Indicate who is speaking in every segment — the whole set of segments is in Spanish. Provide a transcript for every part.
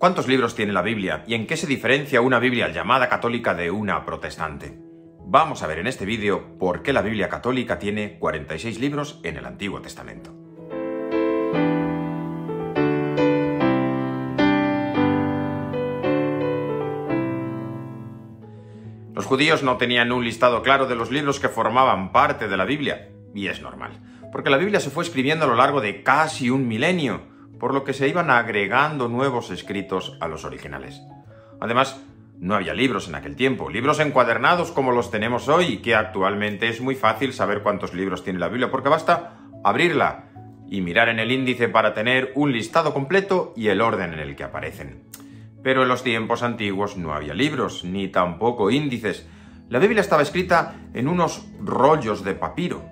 Speaker 1: ¿Cuántos libros tiene la Biblia y en qué se diferencia una Biblia llamada católica de una protestante? Vamos a ver en este vídeo por qué la Biblia católica tiene 46 libros en el Antiguo Testamento. Los judíos no tenían un listado claro de los libros que formaban parte de la Biblia, y es normal, porque la Biblia se fue escribiendo a lo largo de casi un milenio, por lo que se iban agregando nuevos escritos a los originales. Además, no había libros en aquel tiempo, libros encuadernados como los tenemos hoy, que actualmente es muy fácil saber cuántos libros tiene la Biblia, porque basta abrirla y mirar en el índice para tener un listado completo y el orden en el que aparecen. Pero en los tiempos antiguos no había libros, ni tampoco índices. La Biblia estaba escrita en unos rollos de papiro.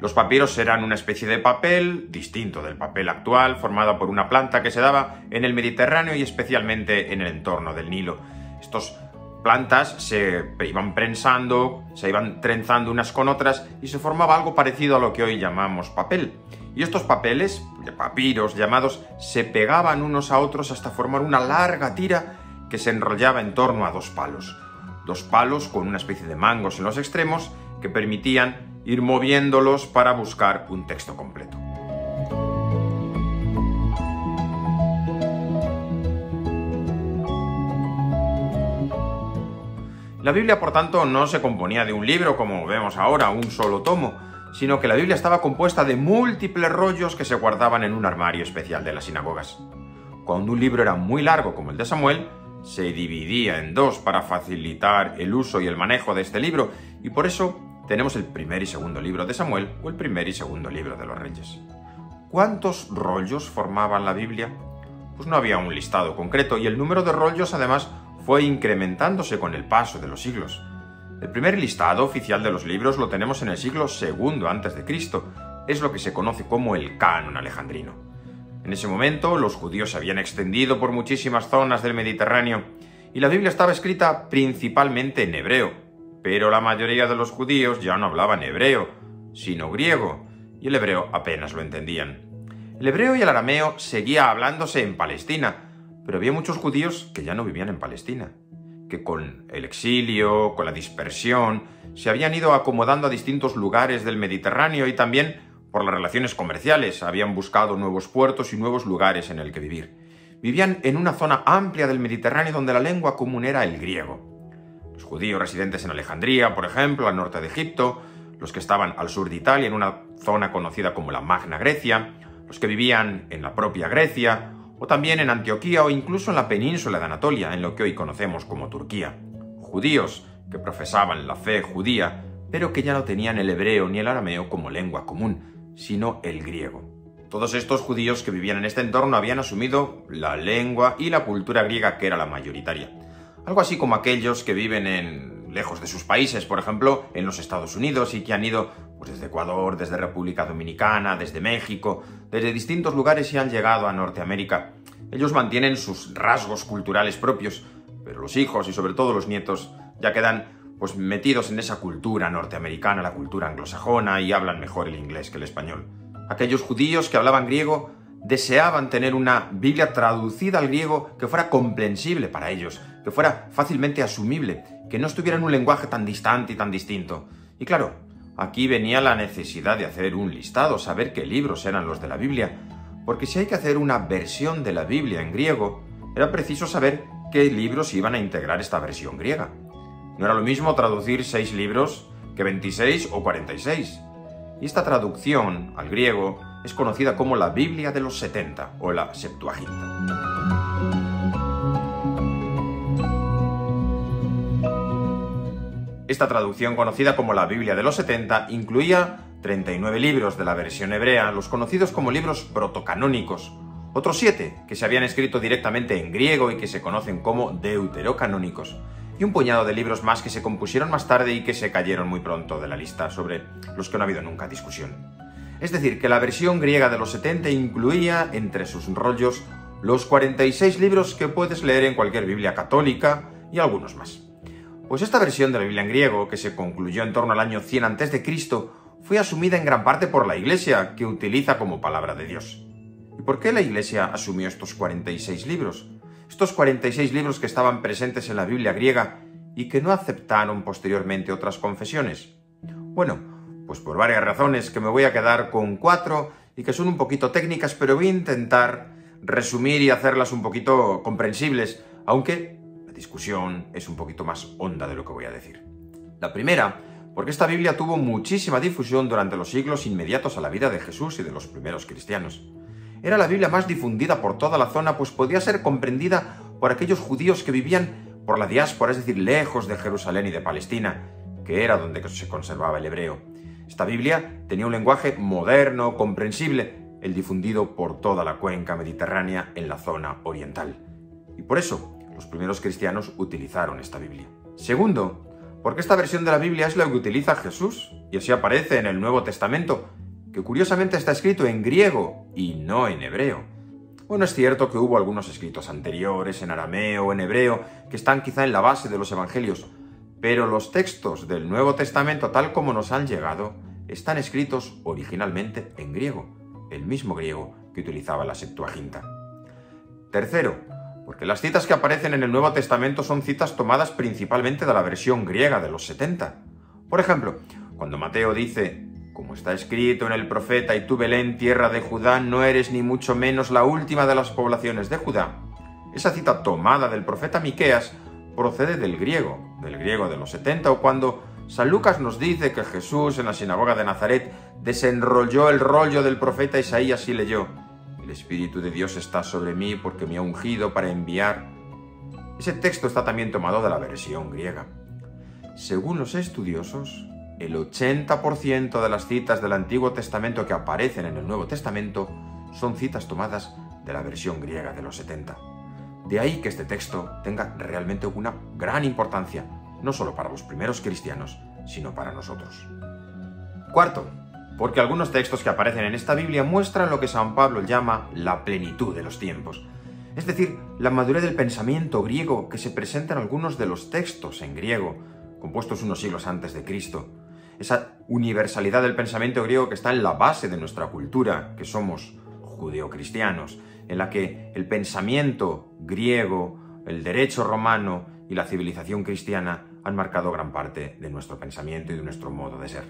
Speaker 1: Los papiros eran una especie de papel, distinto del papel actual, formado por una planta que se daba en el Mediterráneo y especialmente en el entorno del Nilo. Estas plantas se iban prensando, se iban trenzando unas con otras y se formaba algo parecido a lo que hoy llamamos papel. Y estos papeles, de papiros llamados, se pegaban unos a otros hasta formar una larga tira que se enrollaba en torno a dos palos. Dos palos con una especie de mangos en los extremos que permitían ir moviéndolos para buscar un texto completo. La Biblia, por tanto, no se componía de un libro como vemos ahora, un solo tomo, sino que la Biblia estaba compuesta de múltiples rollos que se guardaban en un armario especial de las sinagogas. Cuando un libro era muy largo, como el de Samuel, se dividía en dos para facilitar el uso y el manejo de este libro, y por eso tenemos el primer y segundo libro de Samuel o el primer y segundo libro de los Reyes. ¿Cuántos rollos formaban la Biblia? Pues no había un listado concreto, y el número de rollos además fue incrementándose con el paso de los siglos. El primer listado oficial de los libros lo tenemos en el siglo II a.C., es lo que se conoce como el Canon alejandrino. En ese momento los judíos se habían extendido por muchísimas zonas del Mediterráneo y la Biblia estaba escrita principalmente en hebreo, pero la mayoría de los judíos ya no hablaban hebreo, sino griego, y el hebreo apenas lo entendían. El hebreo y el arameo seguía hablándose en Palestina, pero había muchos judíos que ya no vivían en Palestina, que con el exilio, con la dispersión, se habían ido acomodando a distintos lugares del Mediterráneo y también por las relaciones comerciales habían buscado nuevos puertos y nuevos lugares en el que vivir. Vivían en una zona amplia del Mediterráneo donde la lengua común era el griego. Los judíos residentes en Alejandría, por ejemplo, al norte de Egipto, los que estaban al sur de Italia, en una zona conocida como la Magna Grecia, los que vivían en la propia Grecia, o también en Antioquía o incluso en la península de Anatolia, en lo que hoy conocemos como Turquía. Judíos que profesaban la fe judía, pero que ya no tenían el hebreo ni el arameo como lengua común, sino el griego. Todos estos judíos que vivían en este entorno habían asumido la lengua y la cultura griega, que era la mayoritaria. Algo así como aquellos que viven lejos de sus países, por ejemplo, en los Estados Unidos y que han ido desde Ecuador, desde República Dominicana, desde México, desde distintos lugares y han llegado a Norteamérica. Ellos mantienen sus rasgos culturales propios, pero los hijos y sobre todo los nietos ya quedan metidos en esa cultura norteamericana, la cultura anglosajona, y hablan mejor el inglés que el español. Aquellos judíos que hablaban griego deseaban tener una Biblia traducida al griego que fuera comprensible para ellos, que fuera fácilmente asumible, que no estuviera en un lenguaje tan distante y tan distinto. Y claro, aquí venía la necesidad de hacer un listado, saber qué libros eran los de la Biblia, porque si hay que hacer una versión de la Biblia en griego, era preciso saber qué libros iban a integrar esta versión griega. No era lo mismo traducir 6 libros que 26 o 46. Y esta traducción al griego es conocida como la Biblia de los 70 o la Septuaginta. Esta traducción, conocida como la Biblia de los 70, incluía 39 libros de la versión hebrea, los conocidos como libros protocanónicos, otros 7 que se habían escrito directamente en griego y que se conocen como deuterocanónicos, y un puñado de libros más que se compusieron más tarde y que se cayeron muy pronto de la lista, sobre los que no ha habido nunca discusión. Es decir, que la versión griega de los 70 incluía entre sus rollos los 46 libros que puedes leer en cualquier Biblia católica y algunos más. Pues esta versión de la Biblia en griego, que se concluyó en torno al año 100 a.C., fue asumida en gran parte por la Iglesia, que utiliza como palabra de Dios. ¿Y por qué la Iglesia asumió estos 46 libros? estos 46 libros que estaban presentes en la Biblia griega y que no aceptaron posteriormente otras confesiones? Bueno, pues por varias razones, que me voy a quedar con 4 y que son un poquito técnicas, pero voy a intentar resumir y hacerlas un poquito comprensibles, aunque la discusión es un poquito más honda de lo que voy a decir. La primera, porque esta Biblia tuvo muchísima difusión durante los siglos inmediatos a la vida de Jesús y de los primeros cristianos. Era la Biblia más difundida por toda la zona, pues podía ser comprendida por aquellos judíos que vivían por la diáspora, es decir, lejos de Jerusalén y de Palestina, que era donde se conservaba el hebreo. Esta Biblia tenía un lenguaje moderno, comprensible, el difundido por toda la cuenca mediterránea en la zona oriental. Y por eso, los primeros cristianos utilizaron esta Biblia. Segundo, porque esta versión de la Biblia es la que utiliza Jesús, y así aparece en el Nuevo Testamento, que curiosamente está escrito en griego y no en hebreo. Bueno, es cierto que hubo algunos escritos anteriores en arameo o en hebreo que están quizá en la base de los evangelios, pero los textos del Nuevo Testamento, tal como nos han llegado, están escritos originalmente en griego, el mismo griego que utilizaba la Septuaginta. Tercero, porque las citas que aparecen en el Nuevo Testamento son citas tomadas principalmente de la versión griega de los 70. Por ejemplo, cuando Mateo dice: como está escrito en el profeta, y tú, Belén, tierra de Judá, no eres ni mucho menos la última de las poblaciones de Judá. Esa cita tomada del profeta Miqueas procede del griego de los 70, o cuando San Lucas nos dice que Jesús en la sinagoga de Nazaret desenrolló el rollo del profeta Isaías y leyó: el Espíritu de Dios está sobre mí porque me ha ungido para enviar. Ese texto está también tomado de la versión griega. Según los estudiosos, el 80% de las citas del Antiguo Testamento que aparecen en el Nuevo Testamento son citas tomadas de la versión griega de los 70. De ahí que este texto tenga realmente una gran importancia, no solo para los primeros cristianos, sino para nosotros. Cuarto, porque algunos textos que aparecen en esta Biblia muestran lo que San Pablo llama la plenitud de los tiempos, es decir, la madurez del pensamiento griego que se presenta en algunos de los textos en griego, compuestos unos siglos antes de Cristo. Esa universalidad del pensamiento griego que está en la base de nuestra cultura, que somos judeocristianos, en la que el pensamiento griego, el derecho romano y la civilización cristiana han marcado gran parte de nuestro pensamiento y de nuestro modo de ser.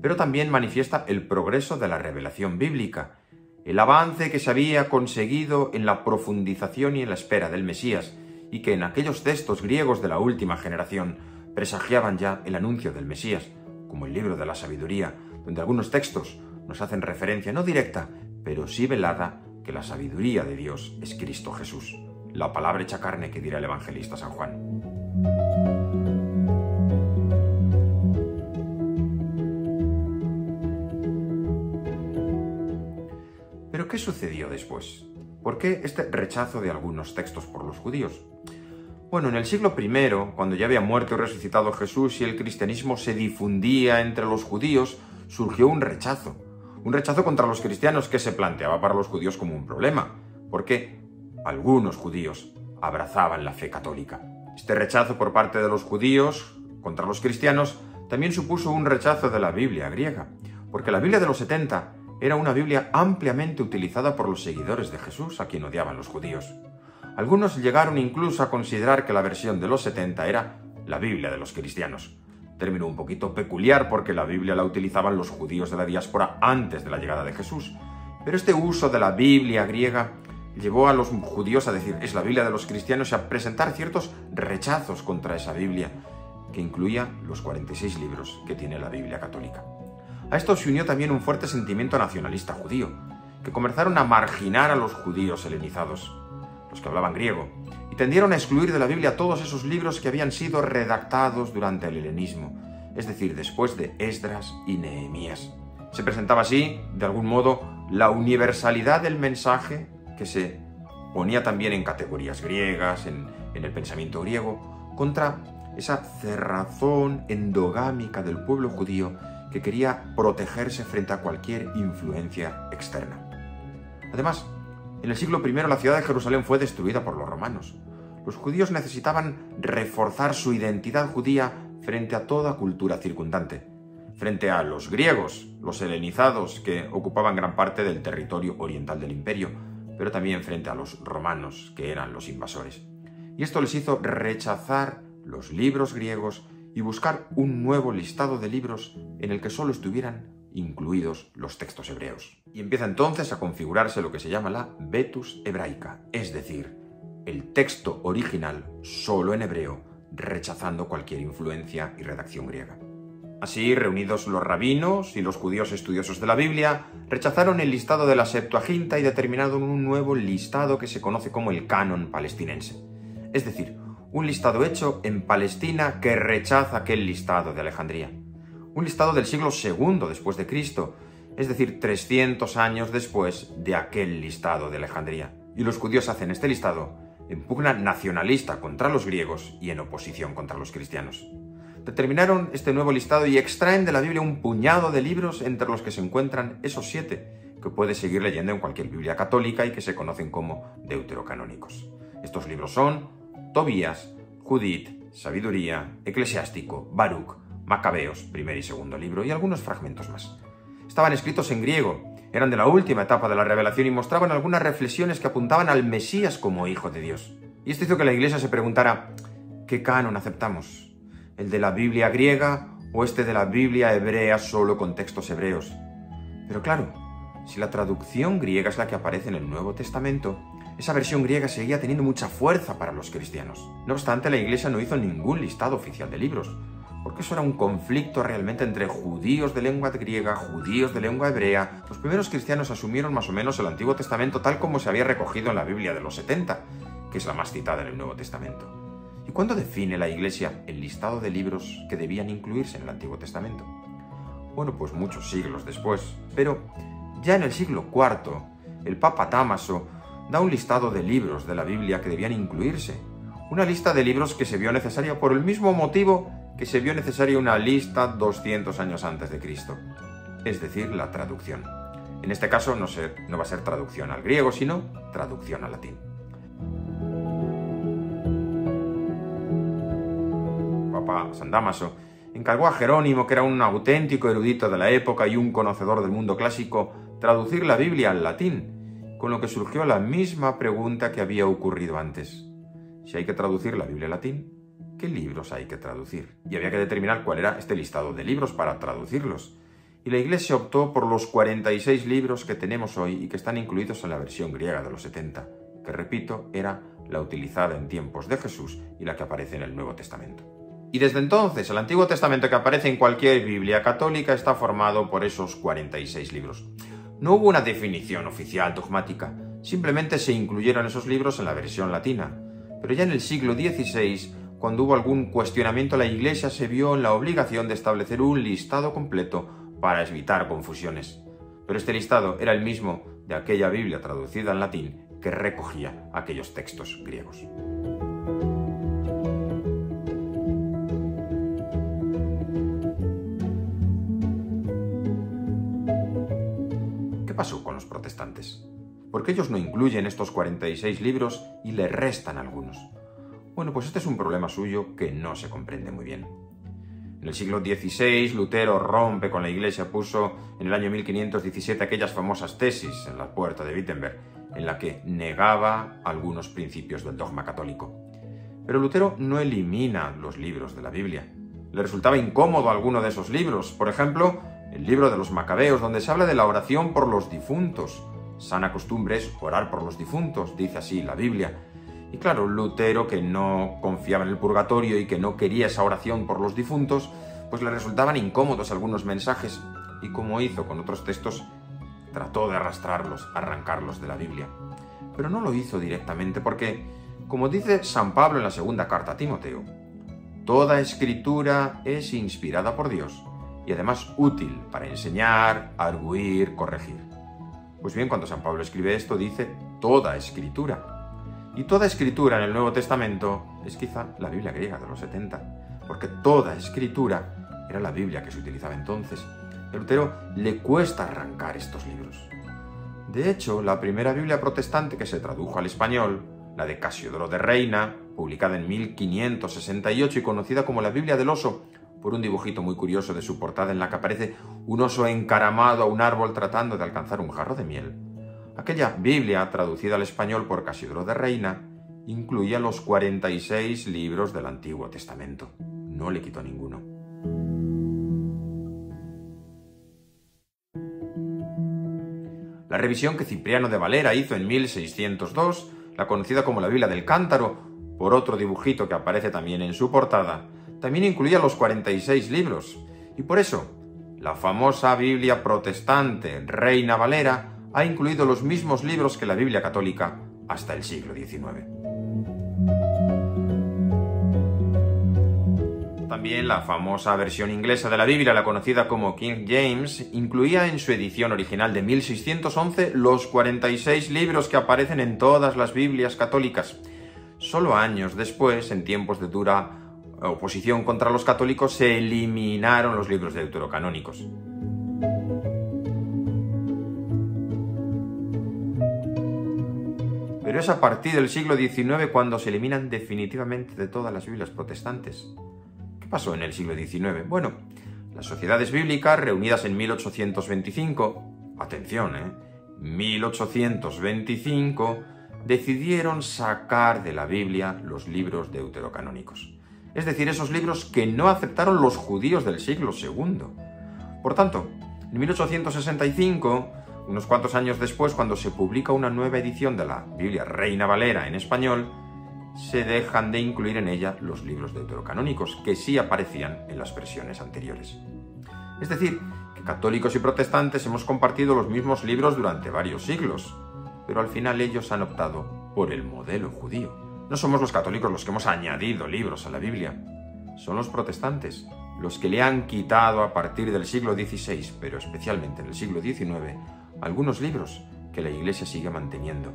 Speaker 1: Pero también manifiesta el progreso de la revelación bíblica, el avance que se había conseguido en la profundización y en la espera del Mesías, y que en aquellos textos griegos de la última generación presagiaban ya el anuncio del Mesías, como el libro de la sabiduría, donde algunos textos nos hacen referencia no directa, pero sí velada, que la sabiduría de Dios es Cristo Jesús, la palabra hecha carne que dirá el evangelista San Juan. ¿Pero qué sucedió después? ¿Por qué este rechazo de algunos textos por los judíos? Bueno, en el siglo I, cuando ya había muerto y resucitado Jesús y el cristianismo se difundía entre los judíos, surgió un rechazo contra los cristianos que se planteaba para los judíos como un problema, porque algunos judíos abrazaban la fe católica. Este rechazo por parte de los judíos contra los cristianos también supuso un rechazo de la Biblia griega, porque la Biblia de los 70 era una Biblia ampliamente utilizada por los seguidores de Jesús, a quien odiaban los judíos. Algunos llegaron incluso a considerar que la versión de los 70 era la Biblia de los cristianos. Término un poquito peculiar porque la Biblia la utilizaban los judíos de la diáspora antes de la llegada de Jesús. Pero este uso de la Biblia griega llevó a los judíos a decir es la Biblia de los cristianos y a presentar ciertos rechazos contra esa Biblia, que incluía los 46 libros que tiene la Biblia católica. A esto se unió también un fuerte sentimiento nacionalista judío, que comenzaron a marginar a los judíos helenizados, los que hablaban griego, y tendieron a excluir de la Biblia todos esos libros que habían sido redactados durante el helenismo, es decir, después de Esdras y Nehemías. Se presentaba así, de algún modo, la universalidad del mensaje que se ponía también en categorías griegas, en el pensamiento griego, contra esa cerrazón endogámica del pueblo judío que quería protegerse frente a cualquier influencia externa. Además, en el siglo I la ciudad de Jerusalén fue destruida por los romanos. Los judíos necesitaban reforzar su identidad judía frente a toda cultura circundante, frente a los griegos, los helenizados que ocupaban gran parte del territorio oriental del imperio, pero también frente a los romanos, que eran los invasores. Y esto les hizo rechazar los libros griegos y buscar un nuevo listado de libros en el que solo estuvieran incluidos los textos hebreos. Y empieza entonces a configurarse lo que se llama la Vetus hebraica, es decir, el texto original solo en hebreo, rechazando cualquier influencia y redacción griega. Así, reunidos los rabinos y los judíos estudiosos de la Biblia, rechazaron el listado de la Septuaginta y determinaron un nuevo listado que se conoce como el canon palestinense. Es decir, un listado hecho en Palestina que rechaza aquel listado de Alejandría. Un listado del siglo II después de Cristo, es decir, 300 años después de aquel listado de Alejandría. Y los judíos hacen este listado en pugna nacionalista contra los griegos y en oposición contra los cristianos. Determinaron este nuevo listado y extraen de la Biblia un puñado de libros entre los que se encuentran esos 7, que puedes seguir leyendo en cualquier Biblia católica y que se conocen como deuterocanónicos. Estos libros son Tobías, Judith, Sabiduría, Eclesiástico, Baruch, Macabeos, primer y segundo libro y algunos fragmentos más. Estaban escritos en griego, eran de la última etapa de la revelación y mostraban algunas reflexiones que apuntaban al Mesías como Hijo de Dios. Y esto hizo que la Iglesia se preguntara, ¿qué canon aceptamos? ¿El de la Biblia griega o este de la Biblia hebrea solo con textos hebreos? Pero claro, si la traducción griega es la que aparece en el Nuevo Testamento, esa versión griega seguía teniendo mucha fuerza para los cristianos. No obstante, la Iglesia no hizo ningún listado oficial de libros, porque eso era un conflicto realmente entre judíos de lengua griega, judíos de lengua hebrea. Los primeros cristianos asumieron más o menos el Antiguo Testamento tal como se había recogido en la Biblia de los 70, que es la más citada en el Nuevo Testamento. ¿Y cuándo define la Iglesia el listado de libros que debían incluirse en el Antiguo Testamento? Bueno, pues muchos siglos después, pero ya en el siglo IV, el Papa Dámaso da un listado de libros de la Biblia que debían incluirse. Una lista de libros que se vio necesaria por el mismo motivo que se vio necesaria una lista 200 años antes de Cristo, es decir, la traducción. En este caso no va a ser traducción al griego, sino traducción al latín. Papa San Dámaso encargó a Jerónimo, que era un auténtico erudito de la época y un conocedor del mundo clásico, traducir la Biblia al latín, con lo que surgió la misma pregunta que había ocurrido antes. Si hay que traducir la Biblia al latín, ¿qué libros hay que traducir? Y había que determinar cuál era este listado de libros para traducirlos. Y la Iglesia optó por los 46 libros que tenemos hoy y que están incluidos en la versión griega de los 70, que repito, era la utilizada en tiempos de Jesús y la que aparece en el Nuevo Testamento. Y desde entonces, el Antiguo Testamento que aparece en cualquier Biblia católica está formado por esos 46 libros. No hubo una definición oficial dogmática, simplemente se incluyeron esos libros en la versión latina. Pero ya en el siglo XVI, cuando hubo algún cuestionamiento, la Iglesia se vio en la obligación de establecer un listado completo para evitar confusiones. Pero este listado era el mismo de aquella Biblia traducida en latín que recogía aquellos textos griegos. ¿Qué pasó con los protestantes? ¿Por qué ellos no incluyen estos 46 libros y le restan algunos? Bueno, pues este es un problema suyo que no se comprende muy bien. En el siglo XVI, Lutero rompe con la Iglesia, puso en el año 1517 aquellas famosas tesis en la puerta de Wittenberg, en la que negaba algunos principios del dogma católico. Pero Lutero no elimina los libros de la Biblia. Le resultaba incómodo alguno de esos libros. Por ejemplo, el libro de los Macabeos, donde se habla de la oración por los difuntos. Sana costumbre es orar por los difuntos, dice así la Biblia. Y claro, Lutero, que no confiaba en el purgatorio y que no quería esa oración por los difuntos, pues le resultaban incómodos algunos mensajes, y como hizo con otros textos, trató de arrancarlos de la Biblia. Pero no lo hizo directamente porque, como dice San Pablo en la segunda carta a Timoteo, toda escritura es inspirada por Dios y además útil para enseñar, arguir, corregir. Pues bien, cuando San Pablo escribe esto, dice toda escritura. Y toda escritura en el Nuevo Testamento es quizá la Biblia griega de los 70, porque toda escritura era la Biblia que se utilizaba entonces. A Lutero le cuesta arrancar estos libros. De hecho, la primera Biblia protestante que se tradujo al español, la de Casiodoro de Reina, publicada en 1568 y conocida como la Biblia del oso, por un dibujito muy curioso de su portada en la que aparece un oso encaramado a un árbol tratando de alcanzar un jarro de miel. Aquella Biblia, traducida al español por Casidro de Reina, incluía los 46 libros del Antiguo Testamento. No le quitó ninguno. La revisión que Cipriano de Valera hizo en 1602, la conocida como la Biblia del Cántaro, por otro dibujito que aparece también en su portada, también incluía los 46 libros. Y por eso, la famosa Biblia protestante Reina Valera ha incluido los mismos libros que la Biblia católica hasta el siglo XIX. También la famosa versión inglesa de la Biblia, la conocida como King James, incluía en su edición original de 1611 los 46 libros que aparecen en todas las Biblias católicas. Solo años después, en tiempos de dura oposición contra los católicos, se eliminaron los libros deuterocanónicos. Pero es a partir del siglo XIX cuando se eliminan definitivamente de todas las Biblias protestantes. ¿Qué pasó en el siglo XIX? Bueno, las sociedades bíblicas reunidas en 1825, atención, 1825, decidieron sacar de la Biblia los libros deuterocanónicos. Es decir, esos libros que no aceptaron los judíos del siglo II. Por tanto, en 1865, unos cuantos años después, cuando se publica una nueva edición de la Biblia Reina Valera en español, se dejan de incluir en ella los libros deuterocanónicos, que sí aparecían en las versiones anteriores. Es decir, que católicos y protestantes hemos compartido los mismos libros durante varios siglos, pero al final ellos han optado por el modelo judío. No somos los católicos los que hemos añadido libros a la Biblia, son los protestantes los que le han quitado a partir del siglo XVI, pero especialmente en el siglo XIX, algunos libros que la Iglesia sigue manteniendo,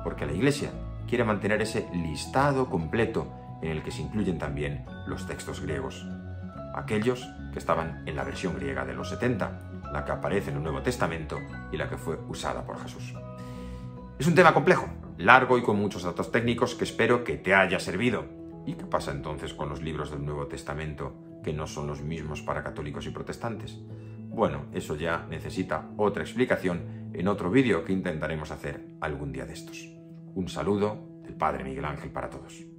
Speaker 1: porque la Iglesia quiere mantener ese listado completo en el que se incluyen también los textos griegos, aquellos que estaban en la versión griega de los 70, la que aparece en el Nuevo Testamento y la que fue usada por Jesús. Es un tema complejo, largo y con muchos datos técnicos que espero que te haya servido. ¿Y qué pasa entonces con los libros del Nuevo Testamento que no son los mismos para católicos y protestantes? Bueno, eso ya necesita otra explicación en otro vídeo que intentaremos hacer algún día de estos. Un saludo del Padre Miguel Ángel para todos.